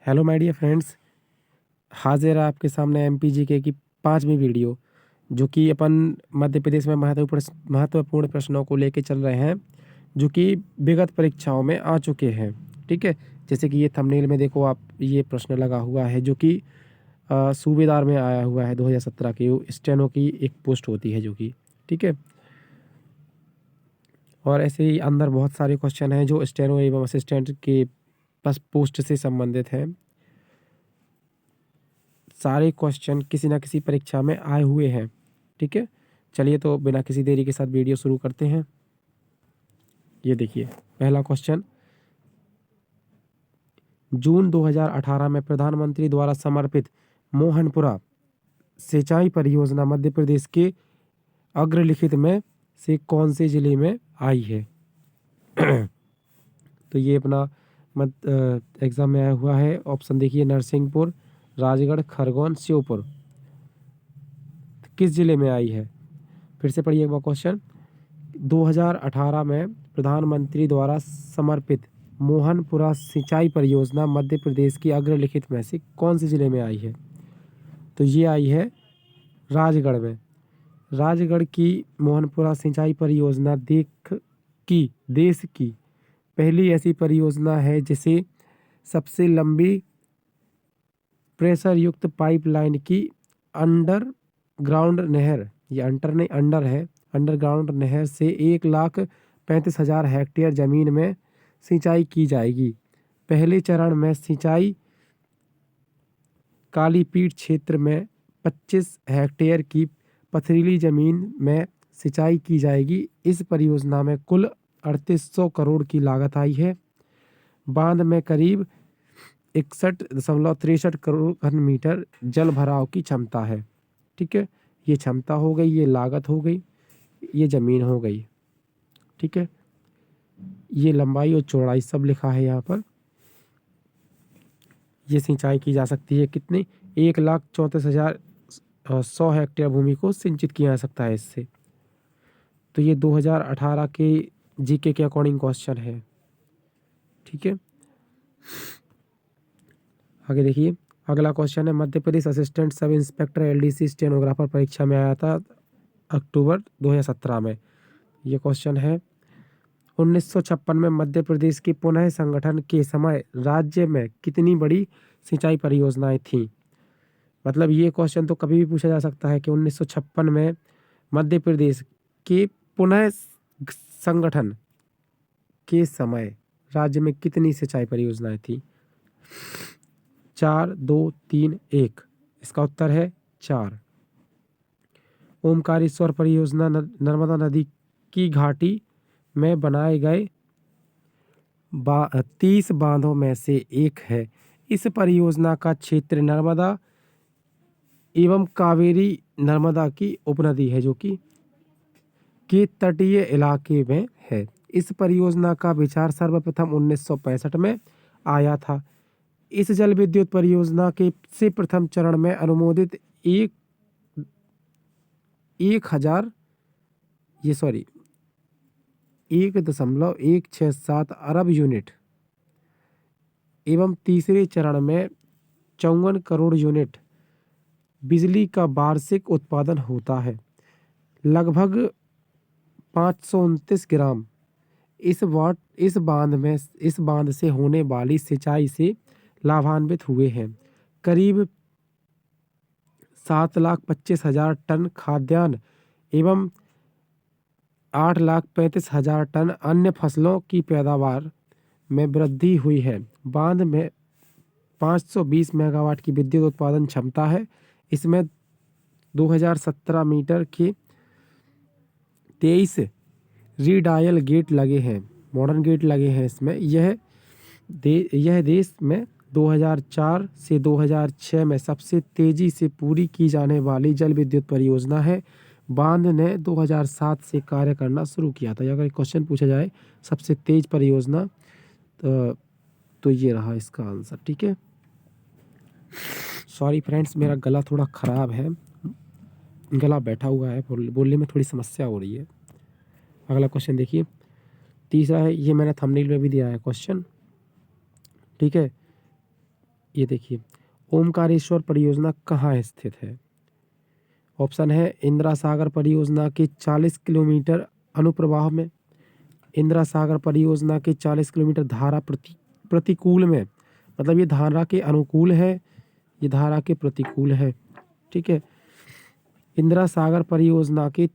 Hello my dear friends, हाजिर है आपके सामने एमपीजीके की 5वीं वीडियो, जो कि अपन मध्य प्रदेश में महत्वपूर्ण प्रश्नों को लेके चल रहे हैं, जो कि विगत परीक्षाओं में आ चुके हैं। ठीक है, जैसे कि ये थंबनेल में देखो आप, ये प्रश्न लगा हुआ है जो कि सूबेदार में आया हुआ है 2017 की स्टेनो की एक पोस्ट होती है जो कि, ठीक है। और ऐसे ही अंदर बहुत सारे क्वेश्चन हैं जो स्टेनो एवं असिस्टेंट के पोस्ट से संबंधित हैं। सारे क्वेश्चन किसी ना किसी परीक्षा में आए हुए हैं। ठीक है, चलिए तो बिना किसी देरी के साथ वीडियो शुरू करते हैं। ये देखिए, पहला क्वेश्चन, जून 2018 में प्रधानमंत्री द्वारा समर्पित मोहनपुरा सिंचाई परियोजना मध्य प्रदेश के अग्रलिखित में से कौन से जिले में आई है? तो ये अपना एग्जाम में आया हुआ है। ऑप्शन देखिए, नरसिंहपुर, राजगढ़, खरगोन, श्योपुर। किस जिले में आई है? फिर से पढ़िए एक बार क्वेश्चन। 2018 में प्रधानमंत्री द्वारा समर्पित मोहनपुरा सिंचाई परियोजना मध्य प्रदेश की अग्रलिखित में से कौन से जिले में आई है? तो ये आई है राजगढ़ में। राजगढ़ की मोहनपुरा सिंचाई परियोजना देश की पहली ऐसी परियोजना है जिसे सबसे लंबी प्रेशर युक्त पाइपलाइन की अंडरग्राउंड नहर, ये अंडर है, अंडरग्राउंड नहर से 1,35,000 हेक्टेयर जमीन में सिंचाई की जाएगी। पहले चरण में सिंचाई कालीपीठ क्षेत्र में 25 हेक्टेयर की पथरीली जमीन में सिंचाई की जाएगी। इस परियोजना में कुल 3800 करोड़ की लागत आई है। बांध में करीब 61.63 करोड़ घन मीटर जल भराव की क्षमता है। ठीक है, ये क्षमता हो गई, ये लागत हो गई, ये जमीन हो गई। ठीक है, ये लंबाई और चौड़ाई सब लिखा है यहाँ पर। ये सिंचाई की जा सकती है कितनी? 1,34,100 हेक्टेयर भूमि को सिंचित किया जा सकता है इससे। तो ये 2018 के जीके के अकॉर्डिंग क्वेश्चन है। ठीक है, आगे देखिए, अगला क्वेश्चन है, Madhya Pradesh assistant sub inspector LDC stenographer परीक्षा में आया था अक्टूबर 2017 में। ये क्वेश्चन है, 1956 में मध्य प्रदेश के पुनः संगठन के समय राज्य में कितनी बड़ी सिंचाई परियोजनाएं थीं? मतलब ये क्वेश्चन तो कभी भी पूछा जा सकता है कि 1956 में मध्य प्रदेश के पुनः संगठन के समय राज्य में कितनी सिंचाई परियोजनाएं थी? 4, 2, 3, 1। इसका उत्तर है 4। ओमकारेश्वर परियोजना नर्मदा नदी की घाटी में बनाए गए 30 बांधों में से एक है। इस परियोजना का क्षेत्र नर्मदा एवं कावेरी नर्मदा की उपनदी है, जो कि के तटीय इलाके में है। इस परियोजना का विचार सर्वप्रथम 1965 में आया था। इस जल विद्युत परियोजना के से प्रथम चरण में अनुमोदित 1,167 अरब यूनिट एवं तीसरे चरण में 54 करोड़ यूनिट बिजली का वार्षिक उत्पादन होता है। लगभग 529 ग्राम इस बांध से होने वाली सिंचाई से लाभान्वित हुए हैं। करीब 7,25,000 टन खाद्यान्न एवं 8,35,000 टन अन्य फसलों की पैदावार में वृद्धि हुई है। बांध में 520 मेगावाट की विद्युत उत्पादन क्षमता है। इसमें 2017 मीटर के 23 रीडायल गेट लगे हैं, मॉडर्न गेट लगे हैं इसमें। यह देश में 2004 से 2006 में सबसे तेजी से पूरी की जाने वाली जल विद्युत परियोजना है। बांध ने 2007 से कार्य करना शुरू किया था। अगर क्वेश्चन पूछा जाए सबसे तेज परियोजना, तो ये रहा इसका आंसर। ठीक है, सॉरी फ्रेंड्स, मेरा गला थोड़ा ख़राब है, गला बैठा हुआ है, बोलने में थोड़ी समस्या हो रही है। अगला क्वेश्चन देखिए, तीसरा है, ये मैंने थंबनेल में भी दिया है क्वेश्चन। ठीक है, ये देखिए, ओमकारेश्वर परियोजना कहाँ स्थित है? ऑप्शन है इंदिरा सागर परियोजना के 40 किलोमीटर अनुप्रवाह में, इंदिरा सागर परियोजना के 40 किलोमीटर धारा प्रतिकूल में, मतलब ये धारा के अनुकूल है, ये धारा के प्रतिकूल है, ठीक है। इंदिरा सागर परियोजना के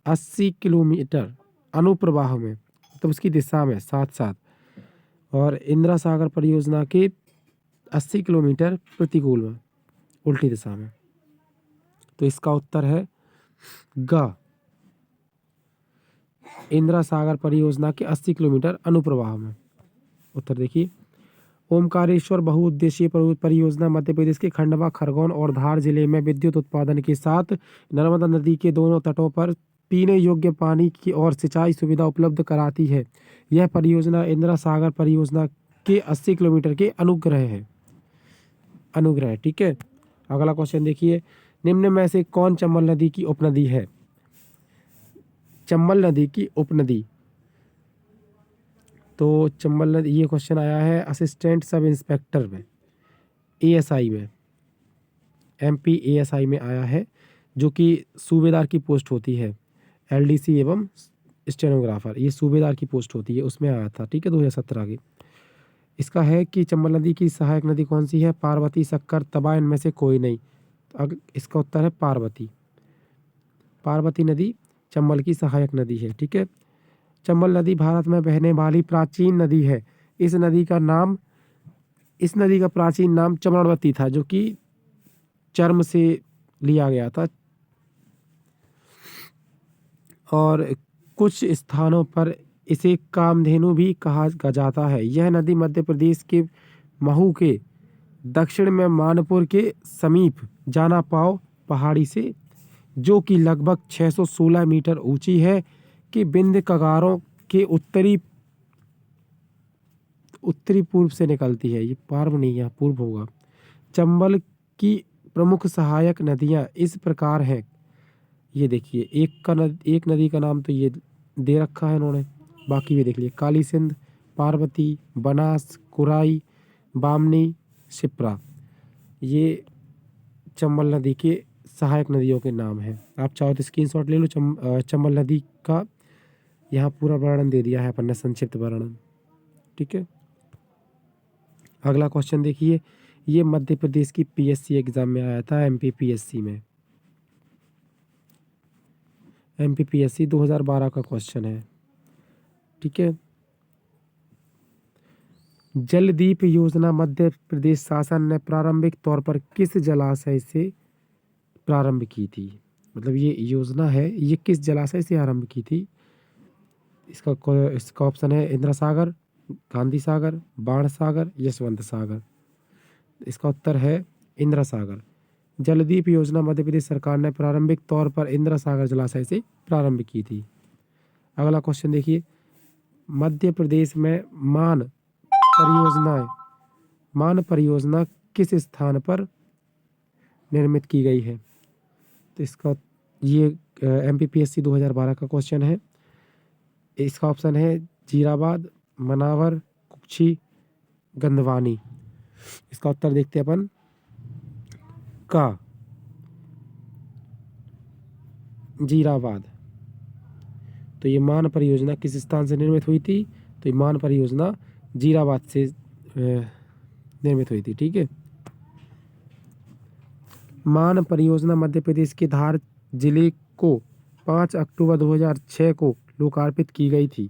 80 किलोमीटर अनुप्रवाह में, तो उसकी दिशा में साथ साथ, और इंदिरा सागर परियोजना के 80 किलोमीटर प्रतिकूल में, उल्टी दिशा में। तो इसका उत्तर है ग, इंदिरा सागर परियोजना के 80 किलोमीटर अनुप्रवाह में। उत्तर देखिए, ओमकारेश्वर बहुउद्देशीय परियोजना मध्य प्रदेश के खंडवा, खरगोन और धार जिले में विद्युत उत्पादन के साथ नर्मदा नदी के दोनों तटों पर पीने योग्य पानी की और सिंचाई सुविधा उपलब्ध कराती है। यह परियोजना इंदिरा सागर परियोजना के 80 किलोमीटर के अनुग्रह, ठीक है। अगला क्वेश्चन देखिए, निम्न में से कौन चंबल नदी की उपनदी है? चंबल नदी की उपनदी, तो चंबल नदी, ये क्वेश्चन आया है असिस्टेंट सब इंस्पेक्टर में, एएसआई में, एमपी एएसआई में आया है, जो कि सूबेदार की पोस्ट होती है, एलडीसी एवं स्टेनोग्राफर, ये सूबेदार की पोस्ट होती है, उसमें आया था, ठीक है, 2017 की। इसका है कि चंबल नदी की सहायक नदी कौन सी है? पार्वती, सक्कर, तबा, इनमें से कोई नहीं। तो इसका उत्तर है पार्वती। पार्वती नदी चंबल की सहायक नदी है, ठीक है। चंबल नदी भारत में बहने वाली प्राचीन नदी है। इस नदी का प्राचीन नाम चमरवती था, जो कि चर्म से लिया गया था, और कुछ स्थानों पर इसे कामधेनु भी कहा जाता है। यह नदी मध्य प्रदेश के महू के दक्षिण में मानपुर के समीप जाना पाव पहाड़ी से, जो कि लगभग 616 मीटर ऊंची है, कि विंध्य कगारों के उत्तरी पूर्व से निकलती है। ये पार्व नहीं, यहाँ पूर्व होगा। चंबल की प्रमुख सहायक नदियाँ इस प्रकार हैं, ये देखिए, एक नदी का नाम तो ये दे रखा है इन्होंने, बाकी भी देख लिए, काली सिंध, पार्वती, बनास, कुराई, बामनी, शिप्रा, ये चंबल नदी के सहायक नदियों के नाम हैं। आप चाहो तो स्क्रीनशॉट ले लो। चंबल नदी का यहाँ पूरा वर्णन दे दिया है अपन ने, संक्षिप्त वर्णन, ठीक है। अगला क्वेश्चन देखिए, ये मध्य प्रदेश की पीएससी एग्जाम में आया था, एमपीपीएससी में, एमपीपीएससी 2012 का क्वेश्चन है, ठीक है। जलदीप योजना मध्य प्रदेश शासन ने प्रारंभिक तौर पर किस जलाशय से प्रारंभ की थी? मतलब ये योजना है, ये किस जलाशय से आरंभ की थी? इसका ऑप्शन है इंदिरा सागर, गांधी सागर, बाण सागर, यशवंत सागर। इसका उत्तर है इंदिरा सागर। जलदीप योजना मध्य प्रदेश सरकार ने प्रारंभिक तौर पर इंदिरा सागर जलाशय से प्रारंभ की थी। अगला क्वेश्चन देखिए, मध्य प्रदेश में मान परियोजना किस स्थान पर निर्मित की गई है? तो इसका ये एमपीपीएससी 2012 का क्वेश्चन है। इसका ऑप्शन है जीराबाद, मनावर, कुक्षी, गंधवानी। इसका उत्तर देखते हैं अपन का जीराबाद। तो ये मान परियोजना किस स्थान से निर्मित हुई थी? तो ये मान परियोजना जीराबाद से निर्मित हुई थी, ठीक है। मान परियोजना मध्य प्रदेश के धार जिले को 5 अक्टूबर 2006 को लोकार्पित की गई थी।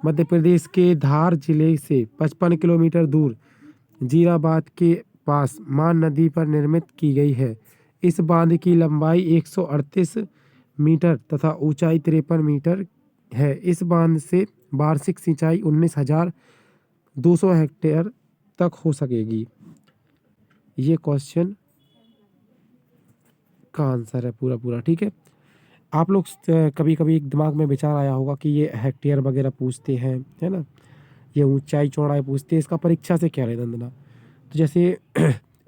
मध्य प्रदेश के धार जिले से 55 किलोमीटर दूर जीराबाद के पास मान नदी पर निर्मित की गई है। इस बांध की लंबाई 138 मीटर तथा ऊंचाई 53 मीटर है। इस बांध से वार्षिक सिंचाई 19,200 हेक्टेयर तक हो सकेगी। ये क्वेश्चन का आंसर है पूरा, ठीक है। आप लोग कभी कभी दिमाग में विचार आया होगा कि ये हेक्टेयर वगैरह पूछते हैं, है ना, ये ऊंचाई चौड़ाई पूछते हैं, इसका परीक्षा से क्या लेना देना। तो जैसे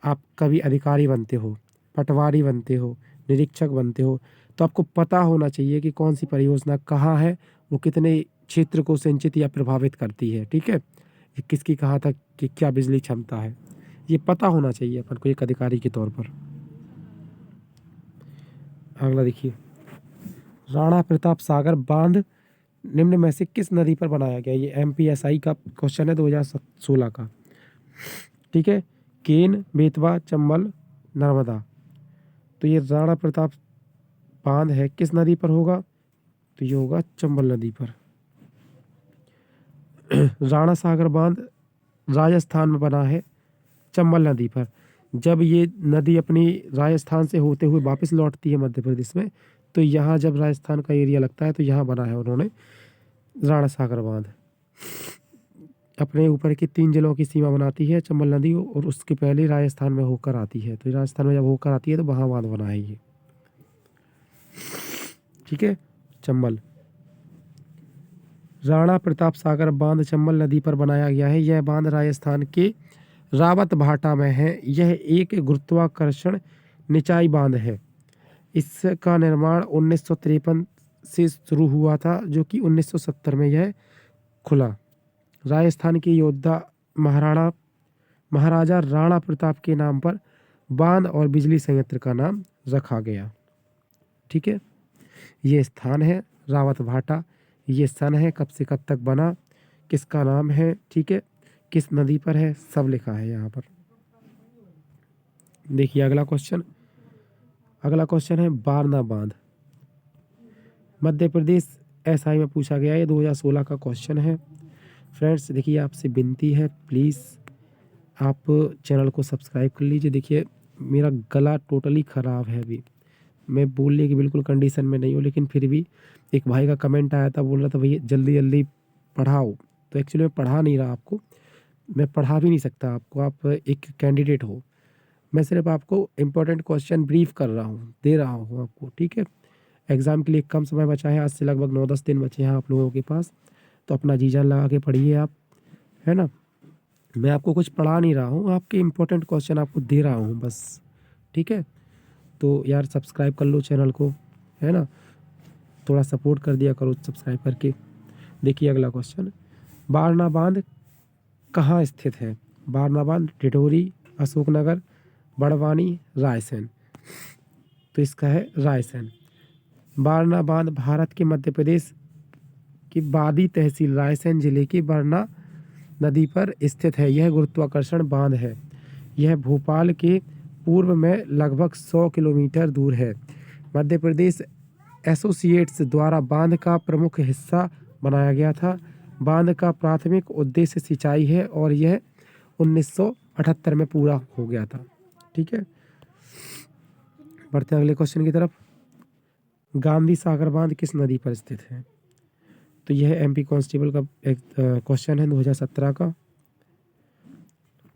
आप कभी अधिकारी बनते हो, पटवारी बनते हो, निरीक्षक बनते हो, तो आपको पता होना चाहिए कि कौन सी परियोजना कहाँ है, वो कितने क्षेत्र को सिंचित या प्रभावित करती है, ठीक है। किसकी कहाँ तक कि क्या बिजली क्षमता है, ये पता होना चाहिए अपन को एक अधिकारी के तौर पर। अगला देखिए, राणा प्रताप सागर बांध निम्न में से किस नदी पर बनाया गया? ये MPSI का क्वेश्चन है 2016 का। ठीक है, केन, बेतवा, चंबल, नर्मदा। तो ये राणा प्रताप बांध है किस नदी पर होगा? तो ये होगा चंबल नदी पर। राणा सागर बांध राजस्थान में बना है चंबल नदी पर। जब ये नदी अपनी राजस्थान से होते हुए वापस लौटती है मध्य प्रदेश में, तो यहाँ जब राजस्थान का एरिया लगता है तो यहाँ बना है उन्होंने राणा सागर बांध। अपने ऊपर की 3 जिलों की सीमा बनाती है चंबल नदी, और उसके पहले राजस्थान में होकर आती है। तो राजस्थान में जब होकर आती है तो वहाँ बांध बना है ये। ठीक है, चंबल। राणा प्रताप सागर बांध चंबल नदी पर बनाया गया है। यह बांध राजस्थान के रावत भाटा में है। यह एक गुरुत्वाकर्षण निचाई बांध है। इसका निर्माण 1953 से शुरू हुआ था, जो कि 1970 में यह खुला। राजस्थान के योद्धा महाराजा राणा प्रताप के नाम पर बांध और बिजली संयंत्र का नाम रखा गया। ठीक है, ये स्थान है रावत भाटा। ये सन है कब से कब तक बना, किसका नाम है, ठीक है, किस नदी पर है, सब लिखा है यहाँ पर। देखिए अगला क्वेश्चन है बारना बांध। मध्य प्रदेश SI में पूछा गया है, 2016 का क्वेश्चन है। फ्रेंड्स देखिए, आपसे विनती है प्लीज़ आप चैनल को सब्सक्राइब कर लीजिए। देखिए मेरा गला टोटली ख़राब है, अभी मैं बोलने की बिल्कुल कंडीशन में नहीं हूँ, लेकिन फिर भी एक भाई का कमेंट आया था, बोल रहा था भैया जल्दी जल्दी पढ़ाओ। तो एक्चुअली मैं पढ़ा नहीं रहा आपको, मैं पढ़ा भी नहीं सकता आपको, आप एक कैंडिडेट हो। मैं सिर्फ आपको इम्पोर्टेंट क्वेश्चन ब्रीफ कर रहा हूँ, दे रहा हूँ आपको। ठीक है, एग्ज़ाम के लिए कम समय बचा है, आज से लगभग 9-10 दिन बचे हैं आप लोगों के पास। तो अपना जी जान लगा के पढ़िए आप, है ना। मैं आपको कुछ पढ़ा नहीं रहा हूँ, आपके इम्पोर्टेंट क्वेश्चन आपको दे रहा हूँ बस। ठीक है, तो यार सब्सक्राइब कर लो चैनल को, है ना, थोड़ा सपोर्ट कर दिया करो सब्सक्राइब करके। देखिए अगला क्वेश्चन, बारना बांध कहाँ स्थित है? बारना बांध डिडोरी, अशोकनगर, बड़वानी, रायसेन। तो इसका है रायसेन। बारना बांध भारत के मध्य प्रदेश की बादी तहसील रायसेन जिले की बरना नदी पर स्थित है। यह गुरुत्वाकर्षण बांध है। यह भोपाल के पूर्व में लगभग 100 किलोमीटर दूर है। मध्य प्रदेश एसोसिएट्स द्वारा बांध का प्रमुख हिस्सा बनाया गया था। बांध का प्राथमिक उद्देश्य सिंचाई है और यह 1978 में पूरा हो गया था। ठीक है, बढ़ते हैं अगले क्वेश्चन की तरफ। गांधी सागर बांध किस नदी पर स्थित है? तो यह MP कांस्टेबल का एक क्वेश्चन है 2017 का।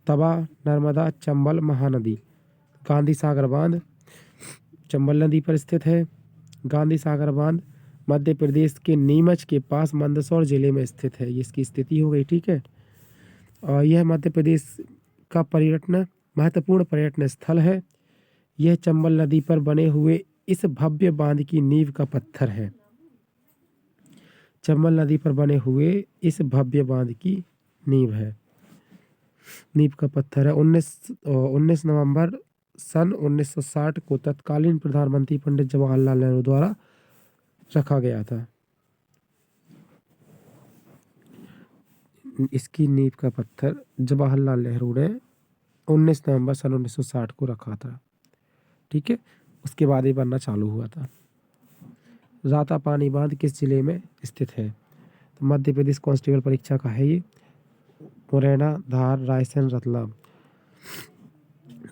तवा, नर्मदा, चंबल, महानदी। गांधी सागर बांध चंबल नदी पर स्थित है। गांधी सागर बांध मध्य प्रदेश के नीमच के पास मंदसौर जिले में स्थित है। ये इसकी स्थिति हो गई। ठीक है, और यह मध्य प्रदेश का महत्वपूर्ण पर्यटन स्थल है। यह चंबल नदी पर बने हुए इस भव्य बांध की नींव का पत्थर है। चंबल नदी पर बने हुए इस भव्य बांध की नींव का पत्थर है। 19 नवंबर सन 1960 को तत्कालीन प्रधानमंत्री पंडित जवाहरलाल नेहरू द्वारा रखा गया था। इसकी नींव का पत्थर जवाहरलाल नेहरू ने 19 नवंबर सन 1960 को रखा था। ठीक है, उसके बाद ये बनना चालू हुआ था। रातापानी बांध किस जिले में स्थित है? तो मध्य प्रदेश कांस्टेबल परीक्षा का है ये। मुरैना, धार, रायसेन, रतलाम।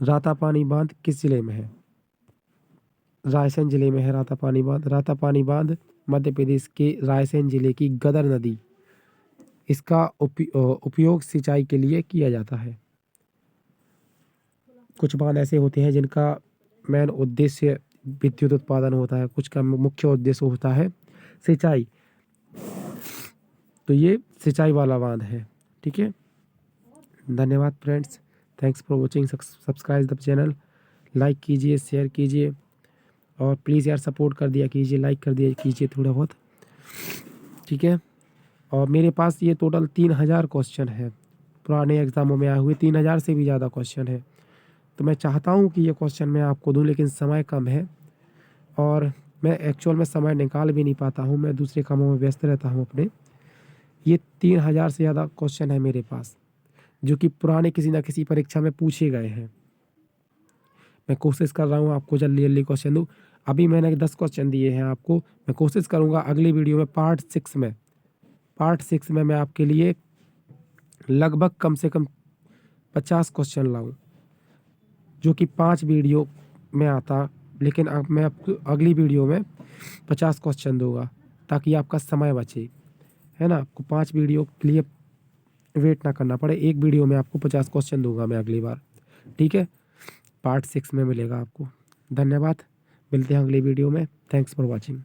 रातापानी बांध किस जिले में है? रायसेन जिले में है रातापानी बांध। रातापानी बांध मध्य प्रदेश के रायसेन जिले की गदर नदी, इसका उपयोग सिंचाई के लिए किया जाता है। कुछ बांध ऐसे होते हैं जिनका मेन उद्देश्य विद्युत उत्पादन होता है, कुछ का मुख्य उद्देश्य होता है सिंचाई। तो ये सिंचाई वाला बांध है। ठीक है, धन्यवाद friends, thanks for watching. Subscribe the channel, like कीजिए, शेयर कीजिए, और प्लीज़ यार सपोर्ट कर दिया कीजिए, लाइक कर दिया कीजिए थोड़ा बहुत। ठीक है, और मेरे पास ये टोटल 3000 क्वेश्चन है। पुराने एग्ज़ामों में आए हुए 3000 से भी ज़्यादा क्वेश्चन है। तो मैं चाहता हूँ कि ये क्वेश्चन मैं आपको दूँ, लेकिन समय कम है और मैं एक्चुअल में समय निकाल भी नहीं पाता हूँ, मैं दूसरे कामों में व्यस्त रहता हूँ अपने। ये 3000 से ज़्यादा क्वेश्चन है मेरे पास, जो कि पुराने किसी न किसी परीक्षा में पूछे गए हैं। मैं कोशिश कर रहा हूँ आपको जल्दी-जल्दी क्वेश्चन दूँ। अभी मैंने 10 क्वेश्चन दिए हैं आपको, मैं कोशिश करूँगा अगली वीडियो में पार्ट 6 में मैं आपके लिए लगभग कम से कम 50 क्वेश्चन लाऊँ, जो कि 5 वीडियो में आता, लेकिन अब मैं आपको अगली वीडियो में 50 क्वेश्चन दूँगा, ताकि आपका समय बचे, है ना? आपको 5 वीडियो के लिए वेट ना करना पड़े, एक वीडियो में आपको 50 क्वेश्चन दूँगा मैं अगली बार, ठीक है? पार्ट 6 में मिलेगा आपको। धन्यवाद, मिलते हैं अगली वीडियो में। Thanks for watching.